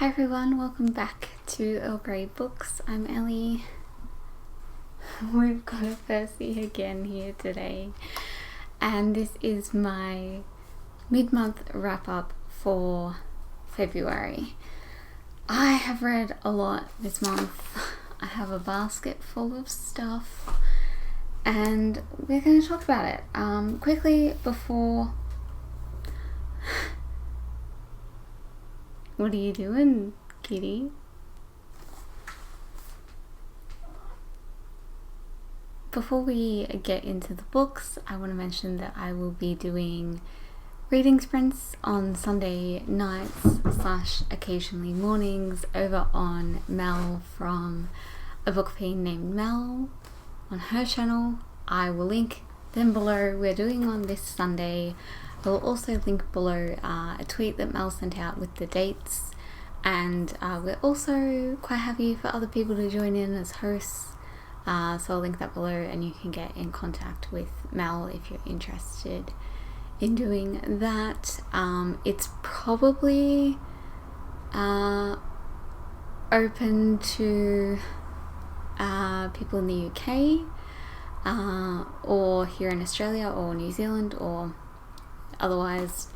Hi everyone, welcome back to Earl Grey Books. I'm Ellie. We've got a Percy again here today, and this is my mid-month wrap-up for February. I have read a lot this month. I have a basket full of stuff, and we're going to talk about it. Quickly before... What are you doing, kitty? Before we get into the books, I want to mention that I will be doing reading sprints on Sunday nights / occasionally mornings over on Mel from A Book Fiend Named Mel on her channel. I will link them below. We're doing on this Sunday. I will also link below a tweet that Mel sent out with the dates, and we're also quite happy for other people to join in as hosts, so I'll link that below and you can get in contact with Mel if you're interested in doing that. It's probably open to people in the UK or here in Australia or New Zealand, or otherwise,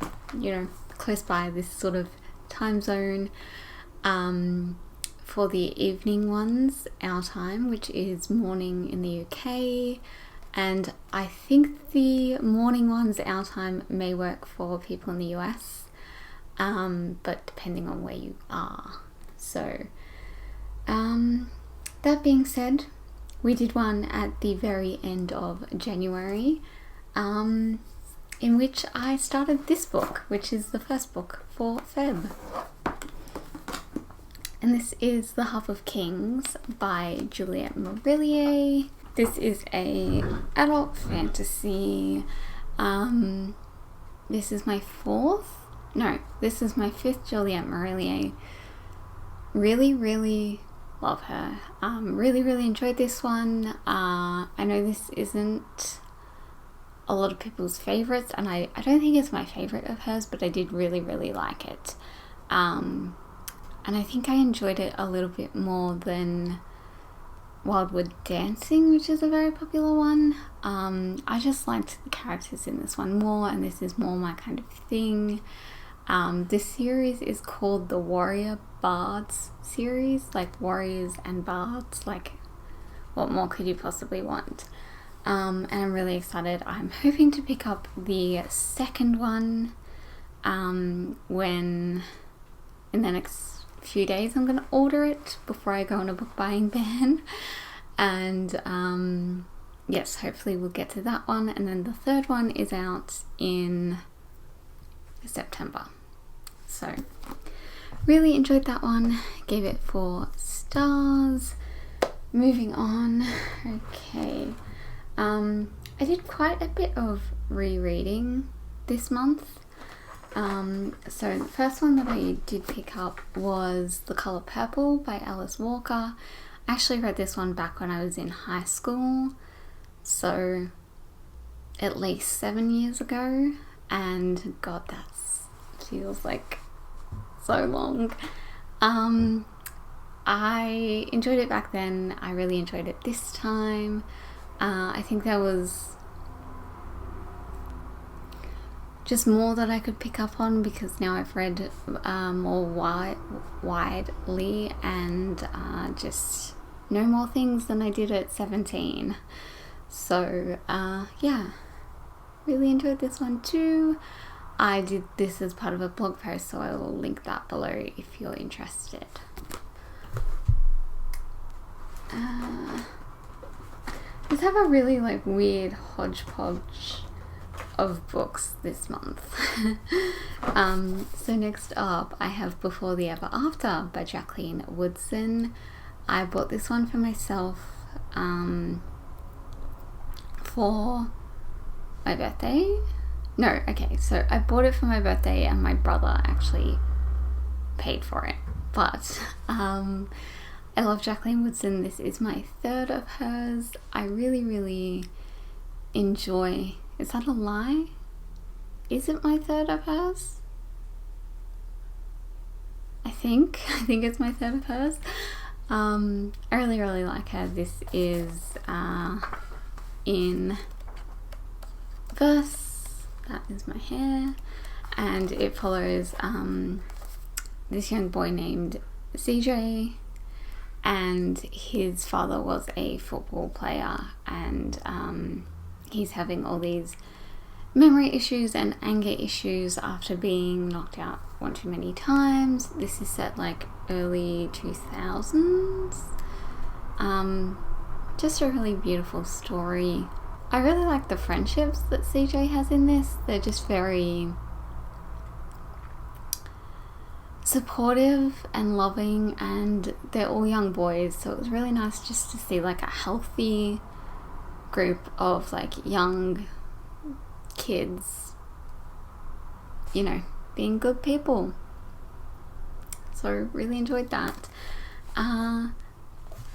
close by this sort of time zone. For the evening ones, our time, which is morning in the UK, and I think the morning ones, our time, may work for people in the US, but depending on where you are. So, that being said, we did one at the very end of January, in which I started this book, which is the first book for Feb. And this is The Half of Kings by Juliet Marillier. This is a adult fantasy. This is my fifth Juliet Marillier. Really love her. Really enjoyed this one. I know this isn't a lot of people's favorites, and I don't think it's my favorite of hers, but I did really like it. And I think I enjoyed it a little bit more than Wildwood Dancing, which is a very popular one. I just liked the characters in this one more, and this is more my kind of thing. This series is called the Warrior Bards series, like warriors and bards, like what more could you possibly want? And I'm really excited. I'm hoping to pick up the second one when in the next few days. I'm going to order it before I go on a book buying ban, and yes, hopefully we'll get to that one. And then the third one is out in September, so really enjoyed that one, gave it 4 stars. Moving on. Okay, I did quite a bit of rereading this month. So the first one that I did pick up was The Colour Purple by Alice Walker. I actually read this one back when I was in high school, so at least 7 years ago, and God, that feels like so long. I enjoyed it back then. I really enjoyed it this time. I think there was just more that I could pick up on because now I've read more widely and just know more things than I did at 17. So yeah, really enjoyed this one too. I did this as part of a blog post, so I will link that below if you're interested. Just have a really weird hodgepodge of books this month. So next up I have Before the Ever After by Jacqueline Woodson. I bought this one for myself for my birthday. So I bought it for my birthday and my brother actually paid for it, but I love Jacqueline Woodson. This is my third of hers. I really enjoy... Is that a lie? Is it my third of hers? I think it's my third of hers. I really like her. This is in verse. That is my hair. And it follows this young boy named CJ, and his father was a football player, and he's having all these memory issues and anger issues after being knocked out one too many times. This is set like early 2000s. Just a really beautiful story. I really like the friendships that CJ has in this. They're just very supportive and loving, and they're all young boys, so it was really nice just to see like a healthy group of like young kids, you know, being good people. So really enjoyed that.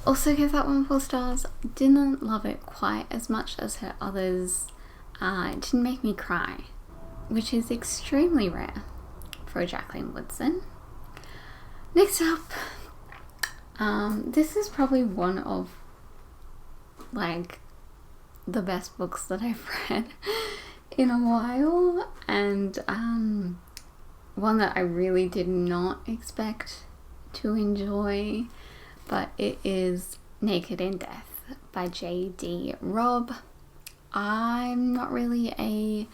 Also gave that one 4 stars. Didn't love it quite as much as her others. It didn't make me cry, which is extremely rare for Jacqueline Woodson. Next up, this is probably one of like the best books that I've read in a while, and one that I really did not expect to enjoy, but it is Naked in Death by J.D. Robb. I'm not really a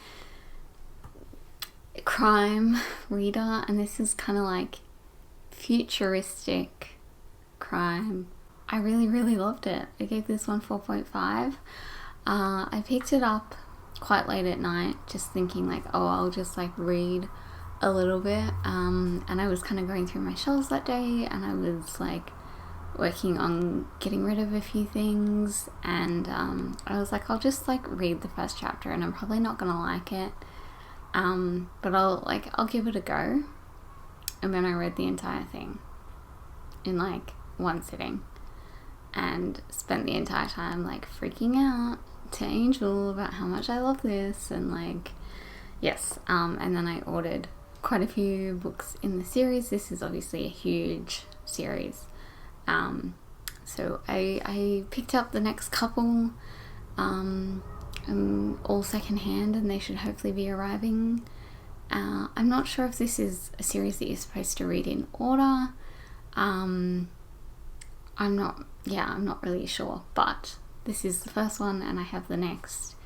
crime reader, and this is kind of like futuristic crime. I really loved it. I gave this one 4.5. I picked it up quite late at night, just thinking like, oh, I'll just like read a little bit, and I was kind of going through my shelves that day, and I was like working on getting rid of a few things, and I was like, I'll just like read the first chapter, and I'm probably not gonna like it, but I'll give it a go. And then I read the entire thing in like one sitting, and spent the entire time like freaking out to Angel about how much I love this, and like, yes, and then I ordered quite a few books in the series. This is obviously a huge series, so I picked up the next couple, all secondhand, and they should hopefully be arriving. I'm not sure if this is a series that you're supposed to read in order. I'm not really sure, but this is the first one, and I have the next.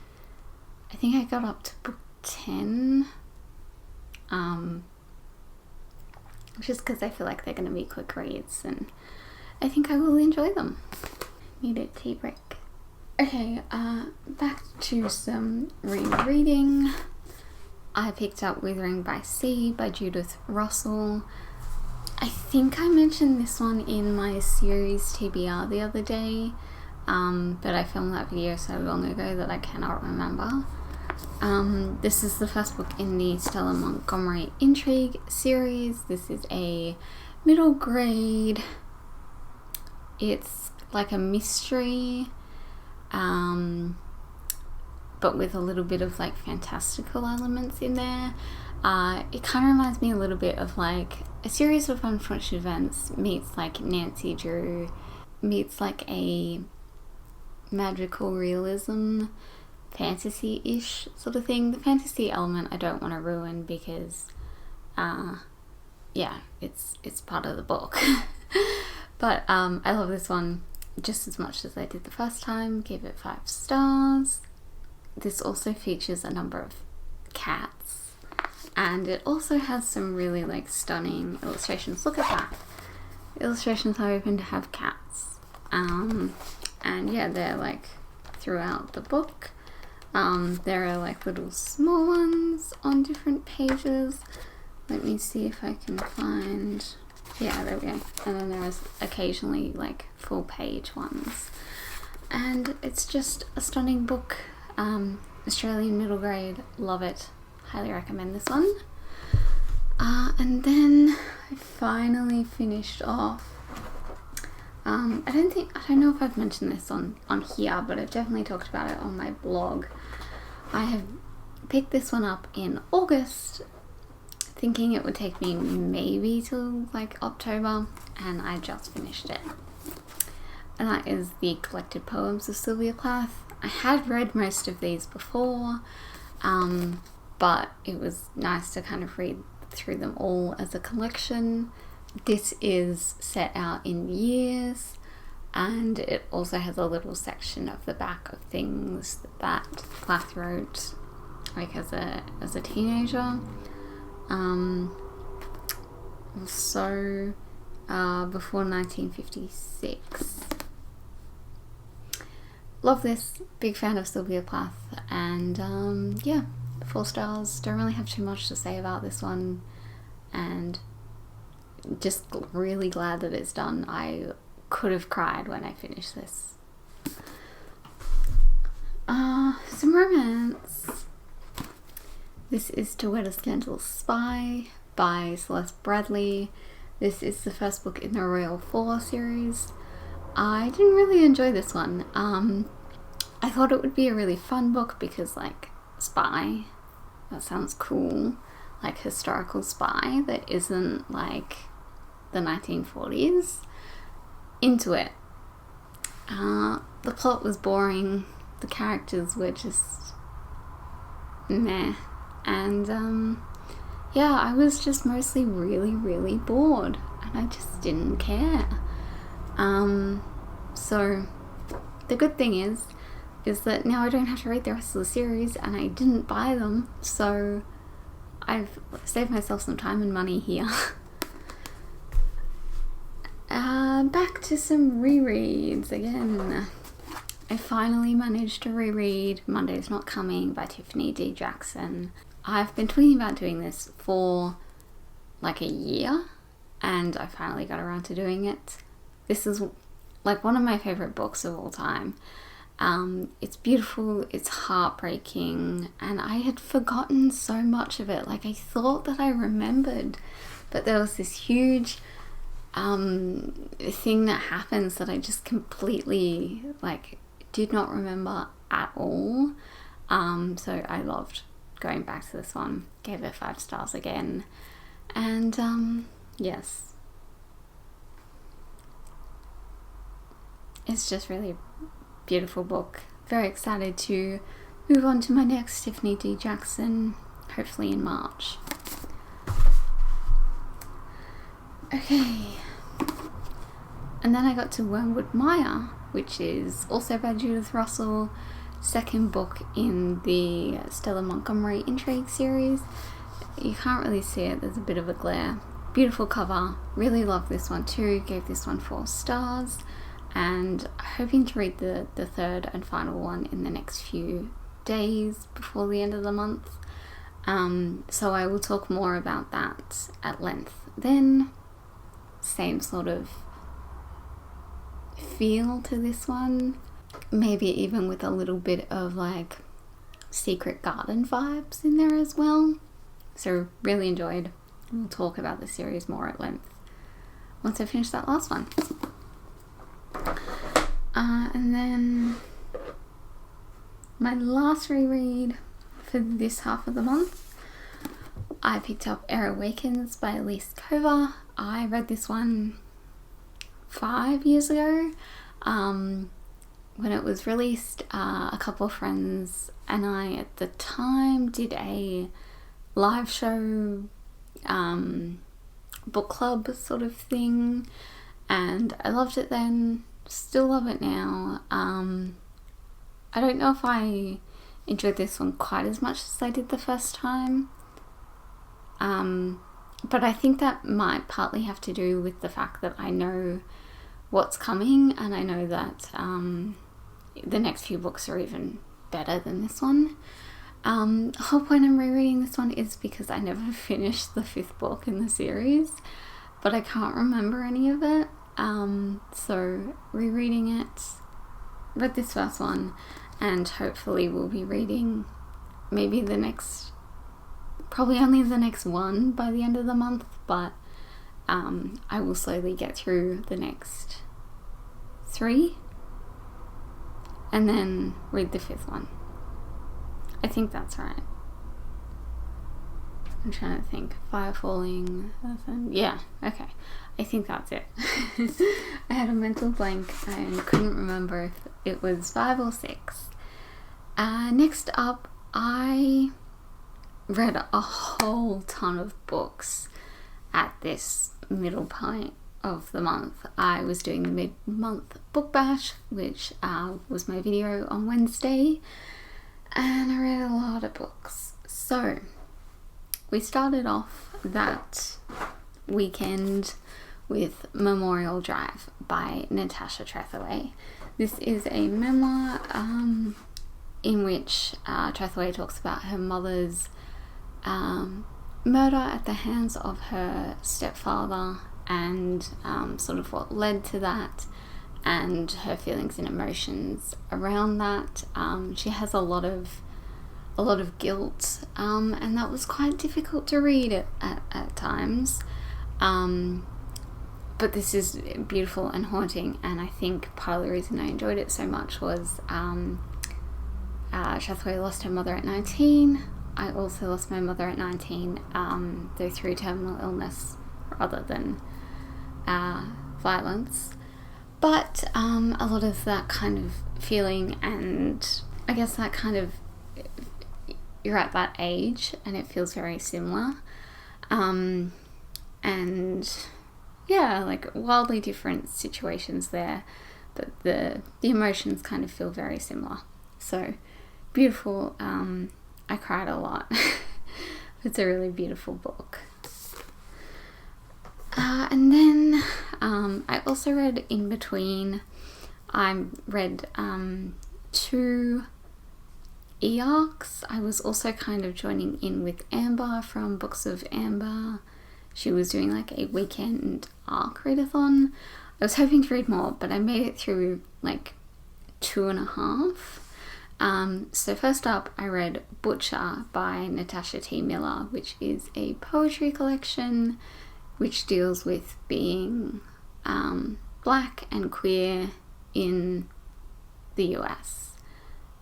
I think I got up to book 10, just because I feel like they're going to be quick reads, and I think I will enjoy them. Need a tea break. Okay, back to some rereading. I picked up Withering by Sea by Judith Russell. I think I mentioned this one in my series TBR the other day, but I filmed that video so long ago that I cannot remember. This is the first book in the Stella Montgomery Intrigue series. This is a middle grade. It's like a mystery, but with a little bit of like fantastical elements in there. It kind of reminds me a little bit of like A Series of Unfortunate Events meets like Nancy Drew meets like a magical realism fantasy-ish sort of thing. The fantasy element I don't want to ruin because yeah, it's part of the book. But I love this one just as much as I did the first time. Gave it 5 stars. This also features a number of cats, and it also has some really like stunning illustrations. Look at that. Illustrations are open to have cats. And yeah, they're like throughout the book. There are like little small ones on different pages. Let me see if I can find, yeah, there we go. And then there's occasionally like full page ones. And it's just a stunning book. Australian middle grade, love it. Highly recommend this one. And then I finally finished off. I don't know if I've mentioned this on here, but I've definitely talked about it on my blog. I have picked this one up in August thinking it would take me maybe till like October, and I just finished it. And that is the Collected Poems of Sylvia Plath. I had read most of these before, but it was nice to kind of read through them all as a collection. This is set out in years, and it also has a little section of the back of things that Plath wrote like as a teenager. So before 1956. Love this, big fan of Sylvia Plath, and yeah, 4 stars. Don't really have too much to say about this one, and just really glad that it's done. I could have cried when I finished this. Some romance. This is To Wed a Scandalous Spy by Celeste Bradley. This is the first book in the Royal 4 series. I didn't really enjoy this one. I thought it would be a really fun book because, like, spy, that sounds cool. Like, historical spy that isn't like the 1940s. Into it. The plot was boring. The characters were just meh. And yeah, I was just mostly really, really bored, and I just didn't care. So the good thing is that now I don't have to read the rest of the series, and I didn't buy them, so I've saved myself some time and money here. Back to some rereads again. I finally managed to reread Monday's Not Coming by Tiffany D. Jackson. I've been talking about doing this for like a year, and I finally got around to doing it. This is like one of my favorite books of all time. It's beautiful, it's heartbreaking, and I had forgotten so much of it. Like, I thought that I remembered, but there was this huge thing that happens that I just completely like did not remember at all. So I loved going back to this one. Gave it 5 stars again, and yes, it's just really a beautiful book. Very excited to move on to my next Tiffany D. Jackson, hopefully in March. Okay, and then I got to Wormwood Maya, which is also by Judith Russell, second book in the Stella Montgomery Intrigue series. You can't really see it, there's a bit of a glare. Beautiful cover, really love this one too, gave this one 4 stars, and hoping to read the third and final one in the next few days before the end of the month. So I will talk more about that at length then. Same sort of feel to this one, maybe even with a little bit of like Secret Garden vibes in there as well. So really enjoyed. We'll talk about the series more at length once I finish that last one. And then my last reread for this half of the month, I picked up Air Awakens by Elise Kova. I read this one 5 years ago when it was released. A couple of friends and I at the time did a live show book club sort of thing, and I loved it then, still love it now. I don't know if I enjoyed this one quite as much as I did the first time, but I think that might partly have to do with the fact that I know what's coming, and I know that the next few books are even better than this one. The whole point I'm rereading this one is because I never finished the 5th book in the series, but I can't remember any of it. So rereading it, read this first one, and hopefully we'll be reading maybe the next, probably only the next one by the end of the month, but I will slowly get through the next 3 and then read the 5th one. I think that's right. I'm trying to think. Fire falling. Yeah, okay. I think that's it. I had a mental blank and couldn't remember if it was 5 or 6. Next up, I read a whole ton of books at this middle point of the month. I was doing the mid-month book bash, which was my video on Wednesday, and I read a lot of books. So we started off that weekend with Memorial Drive by Natasha Trethewey. This is a memoir in which Trethewey talks about her mother's murder at the hands of her stepfather, and sort of what led to that, and her feelings and emotions around that. She has a lot of guilt, and that was quite difficult to read at times. But this is beautiful and haunting, and I think part of the reason I enjoyed it so much was Trethewey lost her mother at 19. I also lost my mother at 19, though through terminal illness rather than violence. But a lot of that kind of feeling, and I guess that kind of, you're at that age and it feels very similar. And yeah, like wildly different situations there, but the emotions kind of feel very similar. So beautiful. I cried a lot. It's a really beautiful book. And then I also read in between. I read 2 e-arcs. I was also kind of joining in with Amber from Books of Amber. She was doing like a weekend arc readathon. I was hoping to read more, but I made it through like 2.5. So first up, I read Butcher by Natasha T. Miller, which is a poetry collection which deals with being black and queer in the US.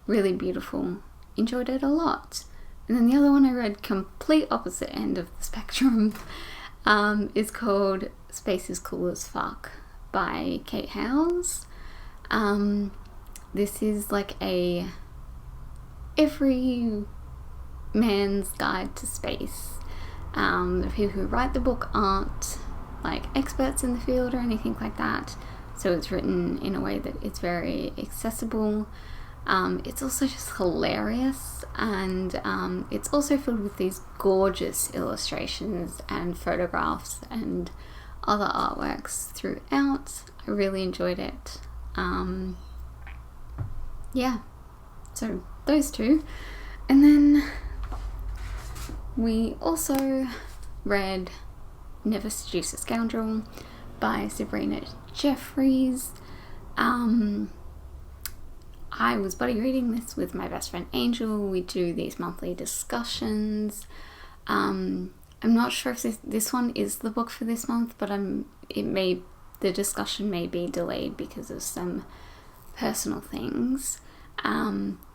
Really beautiful. Enjoyed it a lot. And then the other one I read, complete opposite end of the spectrum, is called Space is Cool as Fuck by Kate Howes. This is like a every man's guide to space. The people who write the book aren't like experts in the field or anything like that, so it's written in a way that it's very accessible. It's also just hilarious, and it's also filled with these gorgeous illustrations and photographs and other artworks throughout. I really enjoyed it. Yeah, so those 2. And then we also read Never Seduce a Scoundrel by Sabrina Jeffries. I was buddy reading this with my best friend Angel. We do these monthly discussions. I'm not sure if this one is the book for this month, but the discussion may be delayed because of some personal things.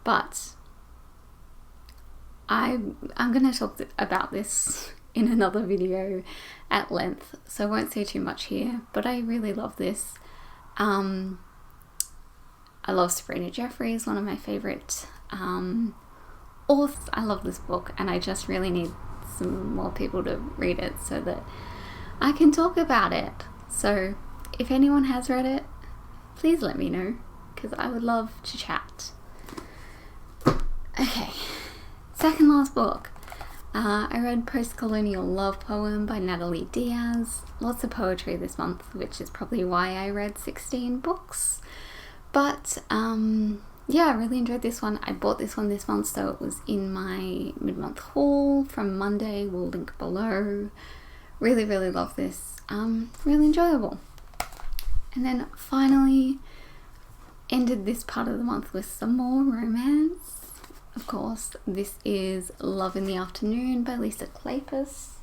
But I'm going to talk about this in another video at length, so I won't say too much here, but I really love this. I love Sabrina Jeffries, one of my favourite authors. I love this book, and I just really need some more people to read it so that I can talk about it. So if anyone has read it, please let me know, because I would love to chat. Okay, second last book. I read Post-Colonial Love Poem by Natalie Diaz. Lots of poetry this month, which is probably why I read 16 books. But yeah, I really enjoyed this one. I bought this one this month, so it was in my mid-month haul from Monday. We'll link below. Really, really love this. Really enjoyable. And then finally ended this part of the month with some more romance. Of course, this is Love in the Afternoon by Lisa Kleypas.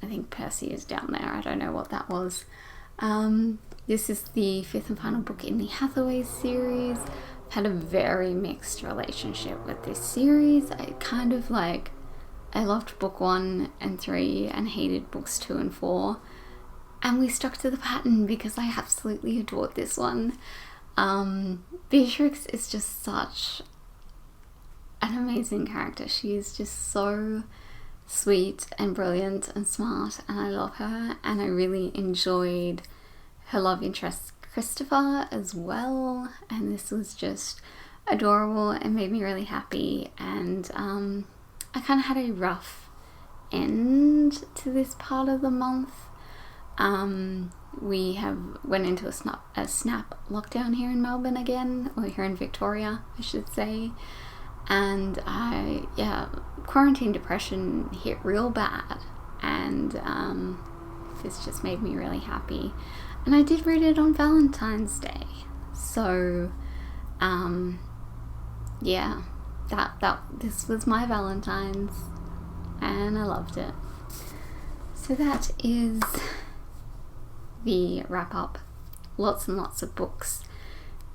I think Percy is down there. I don't know what that was. This is the 5th and final book in the Hathaway series. I've had a very mixed relationship with this series. I kind of like I loved book 1 and 3 and hated books 2 and 4. And we stuck to the pattern because I absolutely adored this one. Beatrix is just such an amazing character. She is just so sweet and brilliant and smart, and I love her, and I really enjoyed her love interest Christopher as well, and this was just adorable and made me really happy. And I kind of had a rough end to this part of the month. We have went into a snap lockdown here in Melbourne again, or here in Victoria I should say, and quarantine depression hit real bad, and this just made me really happy. And I did read it on Valentine's Day, so this was my Valentine's, and I loved it. So that is the wrap up. Lots and lots of books.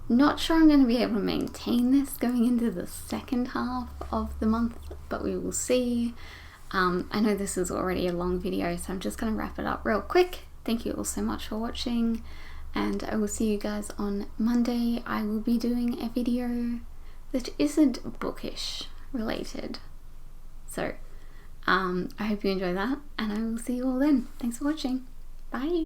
Not sure I'm going to be able to maintain this going into the second half of the month, but we will see. I know this is already a long video, so I'm just going to wrap it up real quick. Thank you all so much for watching, and I will see you guys on Monday. I will be doing a video that isn't bookish related. So I hope you enjoy that, and I will see you all then. Thanks for watching. Bye.